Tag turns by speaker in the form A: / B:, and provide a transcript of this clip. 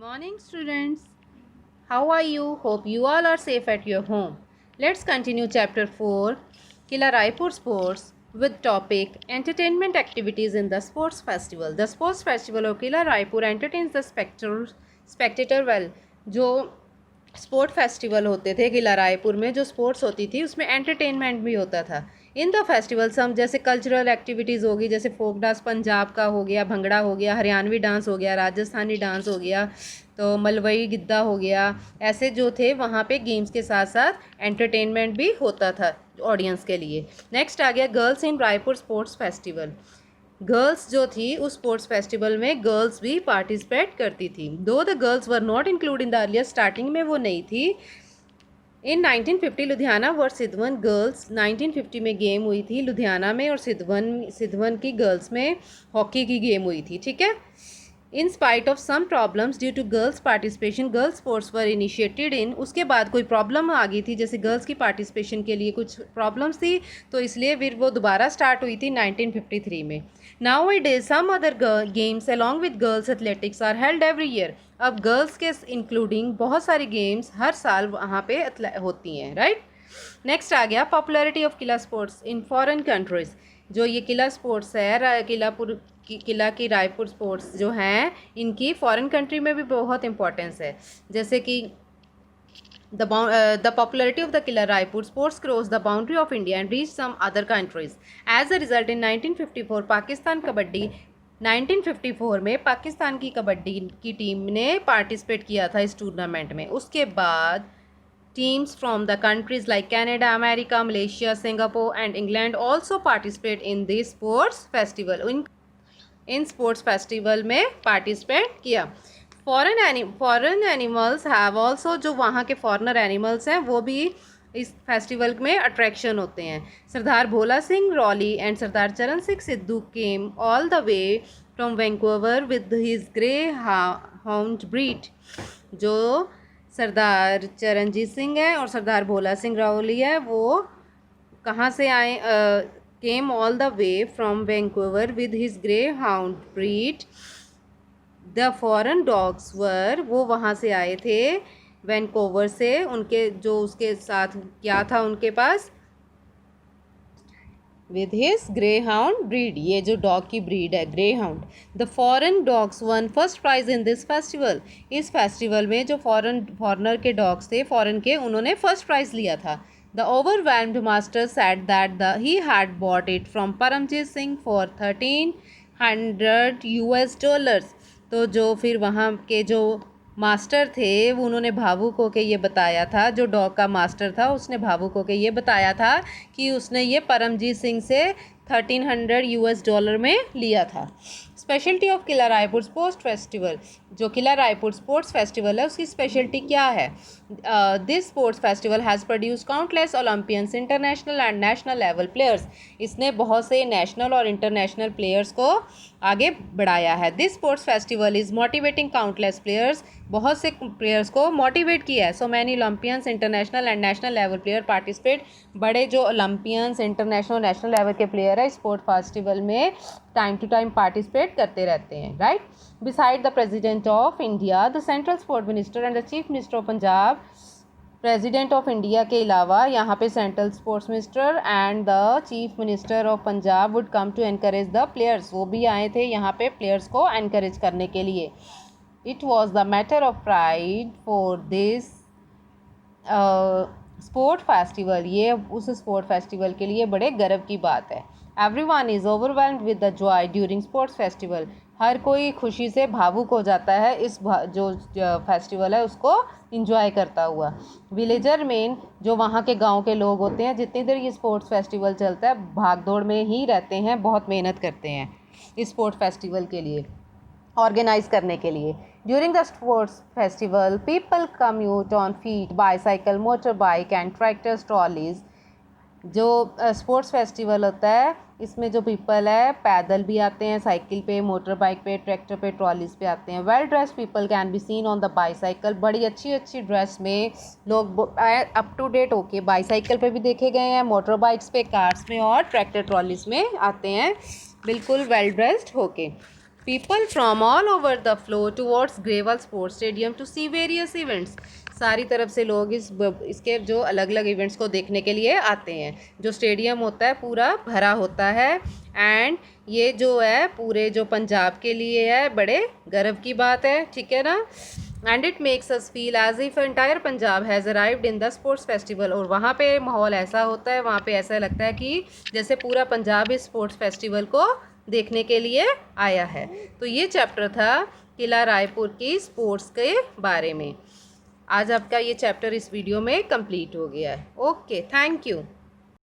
A: Morning, students. How are you? Hope you all are safe at your home. Let's continue chapter 4, Kila Raipur Sports, with topic Entertainment Activities in the Sports Festival. The Sports Festival of Kila Raipur entertains the spectator well. जो sport festival होते थे किला रायपुर में, जो sports होती थी उसमें entertainment भी होता था. इन द फेस्टिवल सम जैसे कल्चरल एक्टिविटीज़ होगी, जैसे फोक डांस पंजाब का हो गया, भंगड़ा हो गया, हरियाणवी डांस हो गया, राजस्थानी डांस हो गया, तो मलवई गिद्दा हो गया. ऐसे जो थे वहाँ पे गेम्स के साथ साथ एंटरटेनमेंट भी होता था ऑडियंस के लिए. नेक्स्ट आ गया girls in Raipur sports festival. Girls जो थी उस स्पोर्ट्स फेस्टिवल में गर्ल्स भी पार्टिसिपेट करती थी. दो the girls were not include in the earlier, starting में वो नहीं थी. इन 1950 लुधियाना वर्स सिद्धवन गर्ल्स 1950 में गेम हुई थी लुधियाना में, और सिद्धवन की गर्ल्स में हॉकी की गेम हुई थी. ठीक है. In spite of some problems due to girls participation girls sports were initiated in. उसके बाद कोई प्रॉब्लम आ गई थी, जैसे गर्ल्स की पार्टिसिपेशन के लिए कुछ प्रॉब्लम्स थी, तो इसलिए फिर वो दोबारा स्टार्ट हुई थी 1953 में. Now it is some other games along with girls athletics are held every year. अब गर्ल्स के इंक्लूडिंग बहुत सारी गेम्स हर साल वहाँ पे होती हैं. राइट. नेक्स्ट आ गया popularity of Qila sports in foreign countries. जो ये किला स्पोर्ट्स है, किला की रायपुर स्पोर्ट्स जो हैं, इनकी फॉरेन कंट्री में भी बहुत इंपॉर्टेंस है. जैसे कि the popularity of the Kila Raipur sports crossed the boundary of India and reached some other countries. As a result, in 1954 Pakistan kabaddi 1954 में पाकिस्तान की कबड्डी की टीम ने पार्टिसिपेट किया था इस टूर्नामेंट में. उसके बाद teams from the countries like Canada, America, Malaysia, Singapore and England also participate in this sports festival. In sports festival में पार्टिसिपेट किया. फॉरेन एनिमल्स हैव ऑल्सो, जो वहाँ के फॉरेनर एनिमल्स हैं वो भी इस फेस्टिवल में अट्रैक्शन होते हैं. सरदार भोला सिंह रॉली एंड सरदार चरण Singh Sidhu came all the way from Vancouver with his greyhound breed. जो सरदार चरणजीत सिंह है और सरदार भोला सिंह रॉली है, वो कहाँ से आए? Came all the way from Vancouver with his greyhound breed. The foreign dogs were, वो वहाँ से आए थे वैंकूवर से. उनके जो उसके साथ क्या था उनके पास? With his greyhound breed. ये जो डॉग की ब्रीड है greyhound. The foreign dogs won first prize in this festival. इस फेस्टिवल में जो फॉरेनर के डॉग्स थे फॉरेन के, उन्होंने फर्स्ट प्राइज लिया था. The overwhelmed master said that he had bought it from Paramjit Singh for $1,300. तो जो फिर वहाँ के जो मास्टर थे वो उन्होंने भावुक होकर ये बताया था, जो डॉग का मास्टर था उसने भावुक होकर ये बताया था कि उसने ये परमजीत सिंह से $1,300 में लिया था. Speciality of Qila Raipur sports festival. जो किला रायपुर स्पोर्ट्स फेस्टिवल है उसकी स्पेशलिटी क्या है? This sports festival has produce countless Olympians international and national level players. इसने बहुत से नेशनल और इंटरनेशनल प्लेयर्स को आगे बढ़ाया है. This sports festival is motivating countless players. बहुत से प्लेयर्स को मोटिवेट किया है. So many Olympians international and national level player participate. बड़े जो ओलंपियंस इंटरनेशनल नेशनल लेवल के प्लेयर है स्पोर्ट फेस्टिवल में टाइम टू टाइम पार्टिसिपेट करते रहते हैं. Right. Beside the president of India, the central sport minister and the chief minister of Punjab. President of India के अलावा यहाँ पे central sports minister and the chief minister of Punjab would come to encourage the players. वो भी आए थे यहाँ पे प्लेयर्स को एनकरेज करने के लिए. It was the matter of pride for this sport festival. ये उस स्पोर्ट फेस्टिवल के लिए बड़े गर्व की बात है. Everyone is overwhelmed with the joy during sports festival. हर कोई खुशी से भावुक हो जाता है इस जो फेस्टिवल है उसको इंजॉय करता हुआ. विलेजर मेन, जो वहाँ के गांव के लोग होते हैं, जितनी देर ये स्पोर्ट्स फेस्टिवल चलता है भाग दौड़ में ही रहते हैं, बहुत मेहनत करते हैं इस स्पोर्ट फेस्टिवल के लिए, ऑर्गेनाइज करने के लिए. During the sports festival people commute on feet, bicycle, motor bike and tractors, trolleys. जो स्पोर्ट्स फेस्टिवल होता है इसमें जो पीपल है पैदल भी आते हैं, साइकिल पे, मोटर बाइक पे, ट्रैक्टर पे, ट्रॉलीज पे आते हैं. Well dress people can be seen on the bicycle. बड़ी अच्छी अच्छी ड्रेस में लोग अप टू डेट होके बाईसाइकिल पे भी देखे गए हैं, मोटर बाइक्स पे, कार्स में और ट्रैक्टर ट्रॉलीज में आते हैं बिल्कुल वेल ड्रेस्ड होके. People from all over the flow towards Grewal Sports Stadium to see various events. सारी तरफ से लोग इसके जो अलग अलग इवेंट्स को देखने के लिए आते हैं। जो स्टेडियम होता है पूरा भरा होता है एंड ये जो है पूरे जो पंजाब के लिए है बड़े गर्व की बात है, ठीक है ना। And it makes us feel as if entire Punjab has arrived in the sports festival. और वहाँ पे माहौल ऐसा होता है, वहाँ पे ऐसा लगता है कि जैसे पूरा पंजाब इस स्पोर्ट्स फेस्टिवल को देखने के लिए आया है। तो ये चैप्टर था किला रायपुर की स्पोर्ट्स के बारे में। आज आपका ये चैप्टर इस वीडियो में कंप्लीट हो गया है। Okay, thank you.